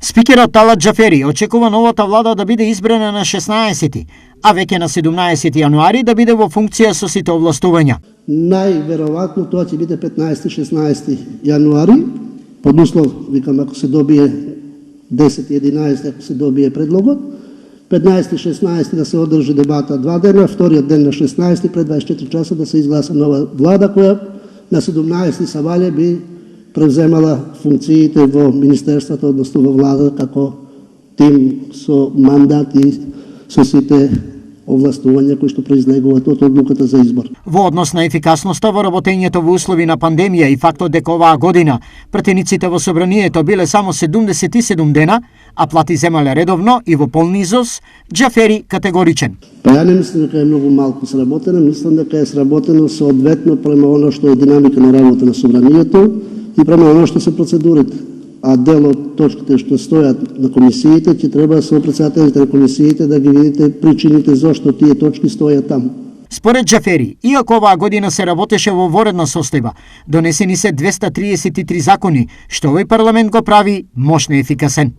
Спикерот Талат Џафери очекува новата влада да биде избрана на 16, а веќе на 17 јануари да биде во функција со сите овластувања. Најверојатно тоа ќе биде 15-16 јануари, под услов, викам, ако се добие 10-11, ако се добие предлогот, 15-16 да се одржи дебата 2 дена, вториот ден на 16 пред 24 часа да се изгласа нова влада која на 17 Савале би превземала функциите во Министерството, односно во влада, како тим со мандат и со сите овластувања кои што произлегуваат од одлуката за избор. Во однос на ефикасноста во работењето во услови на пандемија и фактот дека оваа година пратениците во собранието биле само 77 дена, а плати земале редовно и во полн изос, Џафери категоричен. Па ја не мислам дека е многу малку сработено, мислам дека е сработено соодветно према оно што е динамика на работа на собранието и према оно што се процедурите. А дел од точките што стојат на комисиите, ќе треба со претседателите на комисиите да ги видите причините зошто тие точки стојат таму. Според Џафери, иако оваа година се работеше во воредна состојба, донесени се 233 закони, што овој парламент го прави мощно ефикасен.